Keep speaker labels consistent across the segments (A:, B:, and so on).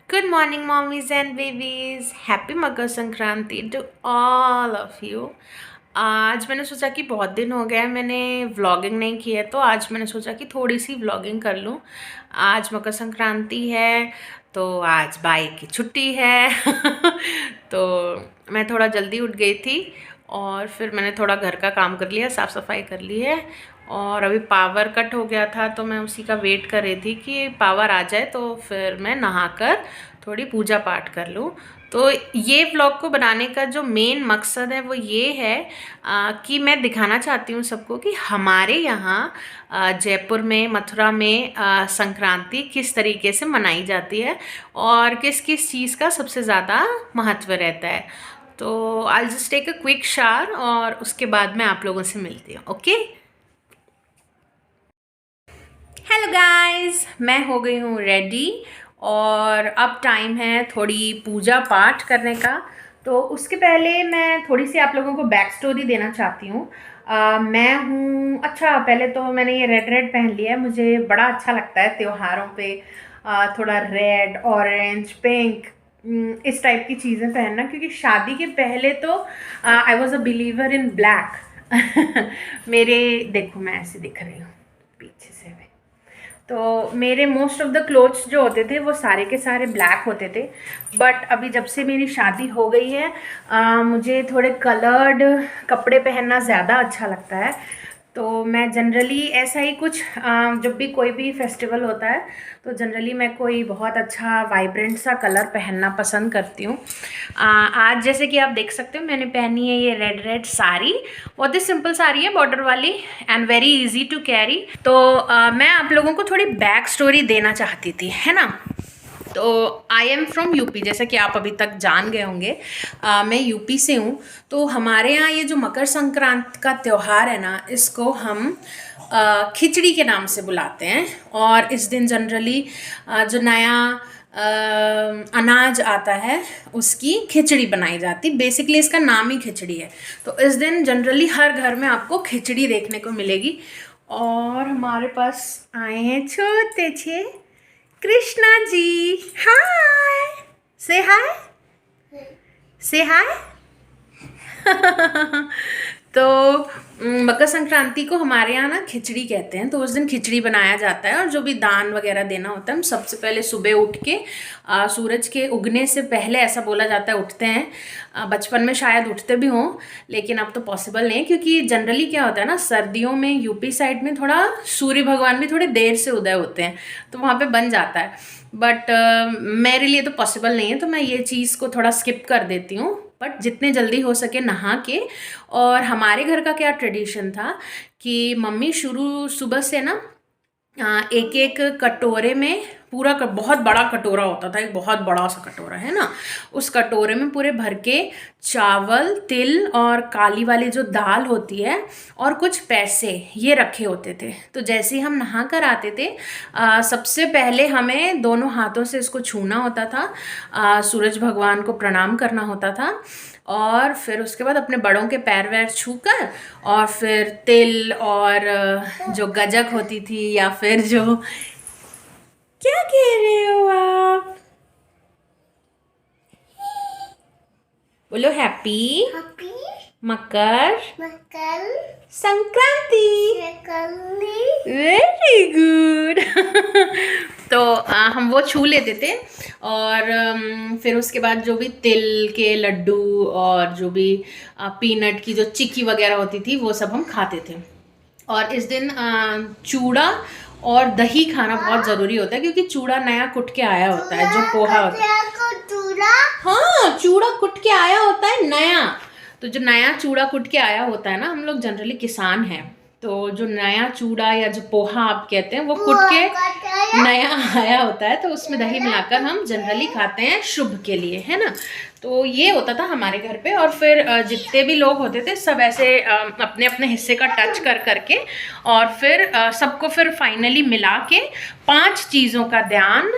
A: Good morning, mommies and babies. Happy Makar Sankranti to all of you. आज मैंने सोचा कि बहुत दिन हो गए मैंने व्लॉगिंग नहीं की है, तो आज मैंने सोचा कि थोड़ी सी व्लॉगिंग कर लूँ। आज मकर संक्रांति है, तो आज बाई की छुट्टी है तो मैं थोड़ा जल्दी उठ गई थी और फिर मैंने थोड़ा घर का काम कर लिया, साफ़ सफाई कर ली है। और अभी पावर कट हो गया था, तो मैं उसी का वेट कर रही थी कि पावर आ जाए तो फिर मैं नहाकर थोड़ी पूजा पाठ कर लूँ। तो ये व्लॉग को बनाने का जो मेन मकसद है वो ये है कि मैं दिखाना चाहती हूँ सबको कि हमारे यहाँ जयपुर में, मथुरा में संक्रांति किस तरीके से मनाई जाती है और किस किस चीज़ का सबसे ज़्यादा महत्व रहता है। तो I just take a quick shower और उसके बाद मैं आप लोगों से मिलती हूँ। ओके, हेलो गाइस, मैं हो गई हूँ रेडी और अब टाइम है थोड़ी पूजा पाठ करने का। तो उसके पहले मैं थोड़ी सी आप लोगों को बैक स्टोरी देना चाहती हूँ। मैं हूँ, अच्छा पहले तो मैंने ये रेड रेड पहन लिया है, मुझे बड़ा अच्छा लगता है त्योहारों पे थोड़ा रेड, ऑरेंज, पिंक, इस टाइप की चीज़ें पहनना, क्योंकि शादी के पहले तो I was a believer in black मेरे, देखो मैं ऐसे दिख रही हूँ पीछे से भी, तो मेरे मोस्ट ऑफ द क्लोथ्स जो होते थे वो सारे के सारे ब्लैक होते थे। बट अभी जब से मेरी शादी हो गई है मुझे थोड़े कलर्ड कपड़े पहनना ज़्यादा अच्छा लगता है। तो मैं जनरली ऐसा ही कुछ जब भी कोई भी फेस्टिवल होता है तो जनरली मैं कोई बहुत अच्छा वाइब्रेंट सा कलर पहनना पसंद करती हूँ। आज जैसे कि आप देख सकते हो मैंने पहनी है ये रेड रेड साड़ी, बहुत ही सिंपल साड़ी है, बॉर्डर वाली and very easy to carry. तो मैं आप लोगों को थोड़ी बैक स्टोरी देना चाहती थी, है ना। तो आई एम फ्रॉम यूपी, जैसा कि आप अभी तक जान गए होंगे। मैं यूपी से हूँ। तो हमारे यहाँ ये जो मकर संक्रांति का त्यौहार है ना, इसको हम खिचड़ी के नाम से बुलाते हैं। और इस दिन जनरली जो नया अनाज आता है उसकी खिचड़ी बनाई जाती, बेसिकली इसका नाम ही खिचड़ी है। तो इस दिन जनरली हर घर में आपको खिचड़ी देखने को मिलेगी। और हमारे पास आए हैं छोटे छे कृष्णा जी। हाय, से हाय, से हाय तो मकर संक्रांति को हमारे यहाँ ना खिचड़ी कहते हैं। तो उस दिन खिचड़ी बनाया जाता है और जो भी दान वगैरह देना होता है, हम सबसे पहले सुबह उठ के सूरज के उगने से पहले, ऐसा बोला जाता है, उठते हैं। बचपन में शायद उठते भी हों, लेकिन अब तो पॉसिबल नहीं है, क्योंकि जनरली क्या होता है ना, सर्दियों में यूपी साइड में थोड़ा सूर्य भगवान भी थोड़े देर से उदय होते हैं, तो वहाँ पे बन जाता है। बट मेरे लिए तो पॉसिबल नहीं है, तो मैं ये चीज़ को थोड़ा स्किप कर देती हूँ। बट जितने जल्दी हो सके नहा के। और हमारे घर का क्या ट्रेडिशन था कि मम्मी शुरू सुबह से ना एक एक कटोरे में पूरा बहुत बड़ा कटोरा होता था, एक बहुत बड़ा सा कटोरा है ना, उस कटोरे में पूरे भर के चावल, तिल और काली वाली जो दाल होती है और कुछ पैसे, ये रखे होते थे। तो जैसे ही हम नहा कर आते थे सबसे पहले हमें दोनों हाथों से इसको छूना होता था, सूरज भगवान को प्रणाम करना होता था, और फिर उसके बाद अपने बड़ों के पैर वैर छूकर, और फिर तिल और जो गजक होती थी, या फिर जो, क्या कह रहे हो आप, बोलो हैप्पी
B: हैप्पी
A: मकर
B: मकर
A: संक्रांति।
B: संक्रांति।
A: वेरी गुड तो हम वो छू लेते थे। और फिर उसके बाद जो भी तिल के लड्डू और जो भी पीनट की जो चिक्की वगैरह होती थी वो सब हम खाते थे। और इस दिन चूड़ा और दही खाना बहुत ज़रूरी होता है, क्योंकि चूड़ा नया कुट के आया होता है, जो पोहा होता है। हाँ, चूड़ा कुट के आया होता है नया। तो जो नया चूड़ा कुट के आया होता है ना, हम लोग जनरली किसान हैं, तो जो नया चूड़ा या जो पोहा आप कहते हैं वो कुट के नया आया होता है, तो उसमें दही मिलाकर हम जनरली खाते हैं शुभ के लिए, है ना। तो ये होता था हमारे घर पे। और फिर जितने भी लोग होते थे सब ऐसे अपने अपने हिस्से का टच कर करके, और फिर सबको फिर फाइनली मिला के 5 चीज़ों का ध्यान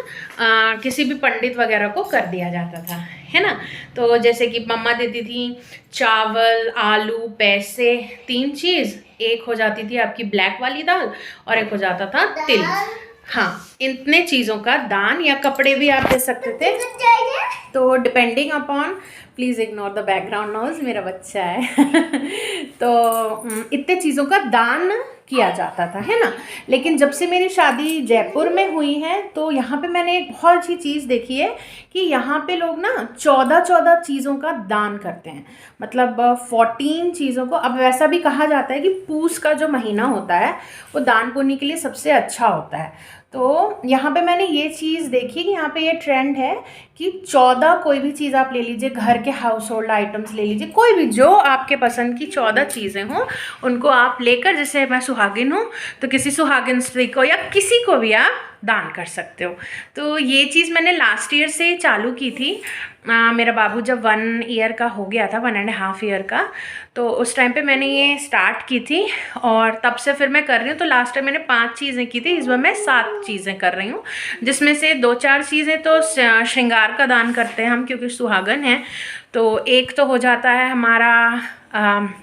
A: किसी भी पंडित वगैरह को कर दिया जाता था, है ना। तो जैसे कि मम्मा देती थी चावल, आलू, पैसे, 3 चीज़, एक हो जाती थी आपकी ब्लैक वाली दाल और एक हो जाता था तिल। हाँ, इतने चीज़ों का दान या कपड़े भी आप दे सकते थे। तो depending upon, please ignore the background noise, मेरा बच्चा है तो इतने चीज़ों का दान किया जाता था, है ना। लेकिन जब से मेरी शादी जयपुर में हुई है तो यहाँ पे मैंने एक बहुत अच्छी चीज़ देखी है कि यहाँ पे लोग ना 14 चीज़ों का दान करते हैं। मतलब 14 चीज़ों को, अब वैसा भी कहा जाता है कि पूस का जो महीना होता है वो दान पुण्य के लिए सबसे अच्छा होता है। तो यहाँ पे मैंने ये चीज़ देखी कि यहाँ पे ये ट्रेंड है कि 14 कोई भी चीज़ आप ले लीजिए, घर के हाउस होल्ड आइटम्स ले लीजिए, कोई भी जो आपके पसंद की 14 चीज़ें हों उनको आप लेकर, जैसे मैं सुहागिन हूँ तो किसी सुहागिन स्त्री को या किसी को भी आप दान कर सकते हो। तो ये चीज़ मैंने लास्ट ईयर से चालू की थी। मेरा बाबू जब 1 ईयर का हो गया था, 1.5 ईयर का, तो उस टाइम पे मैंने ये स्टार्ट की थी और तब से फिर मैं कर रही हूँ। तो लास्ट टाइम मैंने 5 चीज़ें की थी, इस बार मैं 7 चीज़ें कर रही हूँ, जिसमें से 2-4 चीज़ें तो श्रृंगार का दान करते हैं हम क्योंकि सुहागन है। तो एक तो हो जाता है हमारा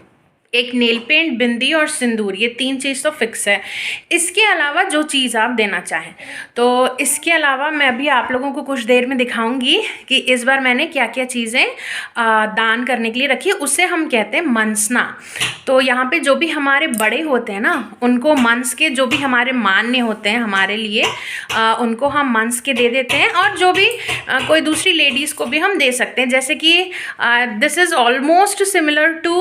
A: एक नेल पेंट, बिंदी और सिंदूर, ये 3 चीज़ तो फिक्स है। इसके अलावा जो चीज़ आप देना चाहें, तो इसके अलावा मैं भी आप लोगों को कुछ देर में दिखाऊंगी कि इस बार मैंने क्या क्या चीज़ें दान करने के लिए रखी है। उसे हम कहते हैं मनसना। तो यहाँ पे जो भी हमारे बड़े होते हैं ना, उनको मंस के, जो भी हमारे मान्य होते हैं हमारे लिए, उनको हम मंस के दे देते हैं। और जो भी कोई दूसरी लेडीज़ को भी हम दे सकते हैं, जैसे कि this is almost similar to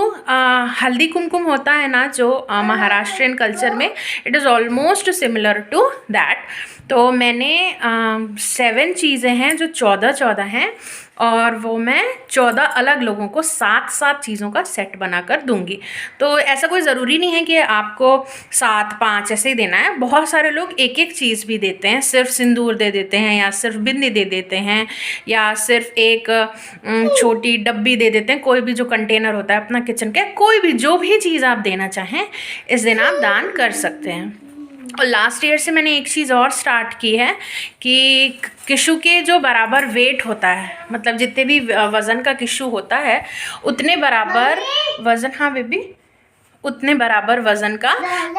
A: Haldi Kumkum होता है ना जो महाराष्ट्रियन कल्चर में, it is almost similar to that. तो मैंने 7 चीज़ें हैं जो 14 हैं और वो मैं 14 अलग लोगों को 7 चीज़ों का सेट बनाकर दूंगी। तो ऐसा कोई ज़रूरी नहीं है कि आपको 7-5 ऐसे ही देना है। बहुत सारे लोग एक चीज़ भी देते हैं, सिर्फ सिंदूर दे देते हैं या सिर्फ बिंदी दे देते हैं या सिर्फ एक छोटी डब्बी दे देते हैं। कोई भी जो कंटेनर होता है अपना किचन का, कोई भी जो भी चीज़ आप देना चाहें इस दिन आप दान कर सकते हैं। और लास्ट ईयर से मैंने एक चीज़ और स्टार्ट की है कि किशु के जो बराबर वेट होता है, मतलब जितने भी वज़न का किशु होता है उतने बराबर वज़न, हाँ बेबी, उतने बराबर वज़न का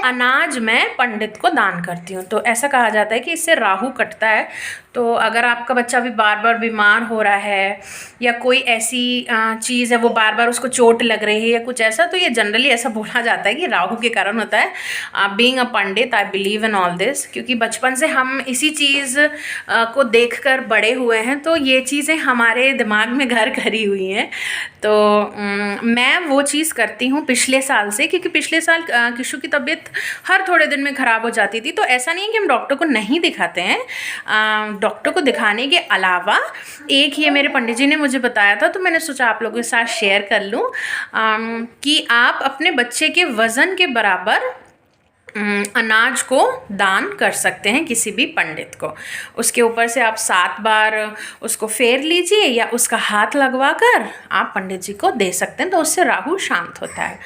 A: अनाज मैं पंडित को दान करती हूँ। तो ऐसा कहा जाता है कि इससे राहु कटता है। तो अगर आपका बच्चा भी बार बार बीमार हो रहा है या कोई ऐसी चीज़ है वो बार बार उसको चोट लग रही है या कुछ ऐसा, तो ये जनरली ऐसा बोला जाता है कि राहु के कारण होता है। Being a Pandit I believe in all this, क्योंकि बचपन से हम इसी चीज़ को देखकर बड़े हुए हैं, तो ये चीज़ें हमारे दिमाग में घर करी हुई हैं। तो मैं वो चीज़ करती हूँ पिछले साल से, क्योंकि पिछले साल किशु की तबीयत हर थोड़े दिन में ख़राब हो जाती थी। तो ऐसा नहीं है कि हम डॉक्टर को नहीं दिखाते हैं, डॉक्टर को दिखाने के अलावा एक ये मेरे पंडित जी ने मुझे बताया था, तो मैंने सोचा आप लोगों के साथ शेयर कर लूँ कि आप अपने बच्चे के वज़न के बराबर अनाज को दान कर सकते हैं किसी भी पंडित को। उसके ऊपर से आप 7 बार उसको फेर लीजिए या उसका हाथ लगवा कर आप पंडित जी को दे सकते हैं, तो उससे राहु शांत होता है।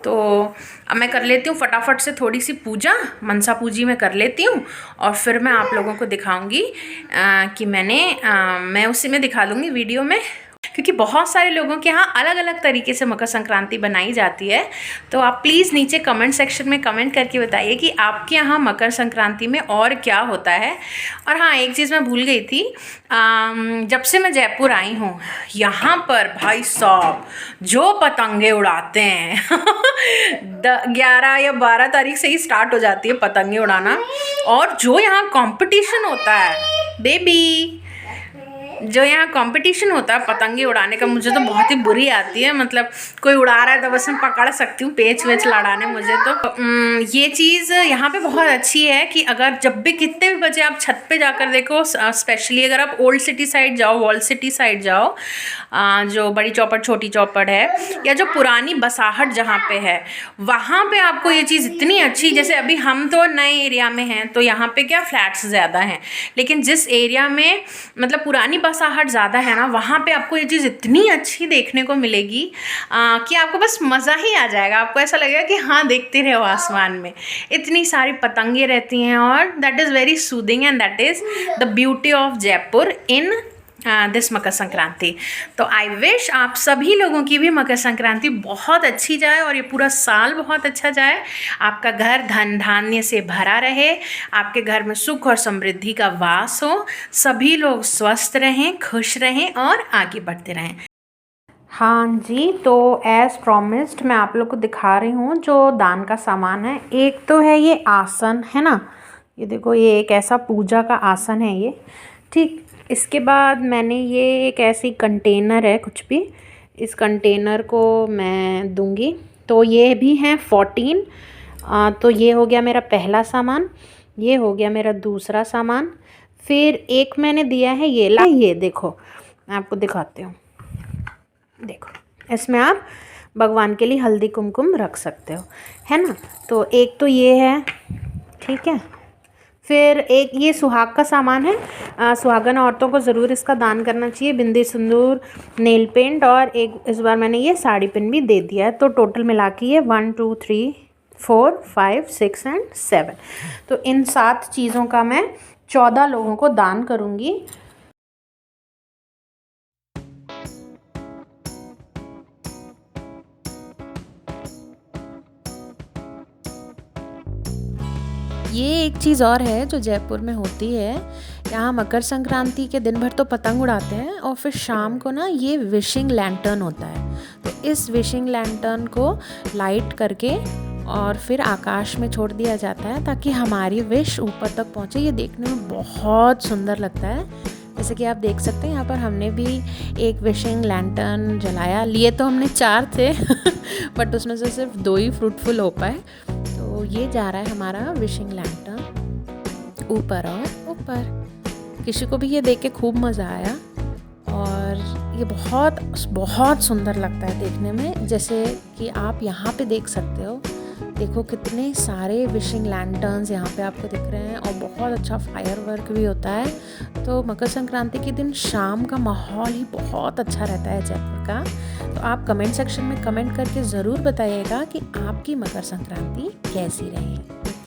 A: तो अब मैं कर लेती हूँ फटाफट से थोड़ी सी पूजा, मनसा पूजी में कर लेती हूँ और फिर मैं आप लोगों को दिखाऊंगी कि मैं उसी में दिखा दूँगी वीडियो में, क्योंकि बहुत सारे लोगों के यहाँ अलग अलग तरीके से मकर संक्रांति बनाई जाती है। तो आप प्लीज़ नीचे कमेंट सेक्शन में कमेंट करके बताइए कि आपके यहाँ मकर संक्रांति में और क्या होता है। और हाँ, एक चीज़ मैं भूल गई थी, जब से मैं जयपुर आई हूँ यहाँ पर भाई साहब जो पतंगे उड़ाते हैं 11 या 12 तारीख से ही स्टार्ट हो जाती है पतंगे उड़ाना। और जो यहाँ कंपटीशन होता है बेबी, जो यहाँ कंपटीशन होता है पतंगे उड़ाने का, मुझे तो बहुत ही बुरी आती है। मतलब कोई उड़ा रहा है तो बस मैं पकड़ सकती हूँ पेच वेच लड़ाने मुझे। तो ये चीज़ यहाँ पे बहुत अच्छी है कि अगर जब भी कितने भी बजे आप छत पे जाकर देखो, स्पेशली अगर आप ओल्ड सिटी साइड जाओ, वॉल सिटी साइड जाओ, जो बड़ी चौपड़ छोटी चौपड़ है या जो पुरानी बसाहट जहाँ पे है, वहाँ पे आपको ये चीज़ इतनी अच्छी, जैसे अभी हम तो नए एरिया में हैं तो यहाँ पे क्या फ्लैट्स ज़्यादा हैं, लेकिन जिस एरिया में मतलब पुरानी बसाहट ज़्यादा है ना, वहाँ पे आपको ये चीज़ इतनी अच्छी देखने को मिलेगी कि आपको बस मज़ा ही आ जाएगा। आपको ऐसा लगेगा कि हाँ देखते रहो आसमान में, इतनी सारी पतंगे रहती हैं और that is very soothing and that is the beauty of Jaipur in this Makar Sankranti. तो आई विश आप सभी लोगों की भी मकर संक्रांति बहुत अच्छी जाए और ये पूरा साल बहुत अच्छा जाए। आपका घर धन धान्य से भरा रहे, आपके घर में सुख और समृद्धि का वास हो, सभी लोग स्वस्थ रहें, खुश रहें और आगे बढ़ते रहें। हाँ जी, तो एज़ प्रॉमिस्ड मैं आप लोग को दिखा रही हूँ जो दान का सामान है। एक तो है ये आसन, है ना, ये देखो, ये एक ऐसा पूजा का आसन है ये, ठीक। इसके बाद मैंने ये एक ऐसी कंटेनर है, कुछ भी, इस कंटेनर को मैं दूंगी। तो ये भी हैं 14। तो ये हो गया मेरा पहला सामान, ये हो गया मेरा दूसरा सामान। फिर एक मैंने दिया है ये देखो, मैं आपको दिखाती हूँ। देखो, इसमें आप भगवान के लिए हल्दी कुमकुम रख सकते हो, है ना। तो एक तो ये है, ठीक है। फिर एक ये सुहाग का सामान है। सुहागन औरतों को ज़रूर इसका दान करना चाहिए। बिंदी, सिंदूर, नेल पेंट और एक इस बार मैंने ये साड़ी पिन भी दे दिया है। तो टोटल मिला के ये 1 2 3 4 5 6 एंड 7। तो इन 7 चीज़ों का मैं 14 लोगों को दान करूँगी। ये एक चीज़ और है जो जयपुर में होती है। यहाँ मकर संक्रांति के दिन भर तो पतंग उड़ाते हैं और फिर शाम को ना ये विशिंग लैंटर्न होता है। तो इस विशिंग लैंटर्न को लाइट करके और फिर आकाश में छोड़ दिया जाता है ताकि हमारी विश ऊपर तक पहुँचे। ये देखने में बहुत सुंदर लगता है। जैसे कि आप देख सकते हैं, यहाँ पर हमने भी एक विशिंग लैंटर्न जलाया। लिए तो हमने 4 थे बट उसमें से सिर्फ 2 ही फ्रूटफुल हो पाए। तो ये जा रहा है हमारा विशिंग लैंटर्न ऊपर और ऊपर। किसी को भी ये देख के खूब मज़ा आया और ये बहुत बहुत सुंदर लगता है देखने में। जैसे कि आप यहाँ पे देख सकते हो, देखो कितने सारे विशिंग लैंटर्न्स यहाँ पे आपको दिख रहे हैं और बहुत अच्छा फायर वर्क भी होता है। तो मकर संक्रांति के दिन शाम का माहौल ही बहुत अच्छा रहता है जयपुर का। तो आप कमेंट सेक्शन में कमेंट करके ज़रूर बताइएगा कि आपकी मकर संक्रांति कैसी रही।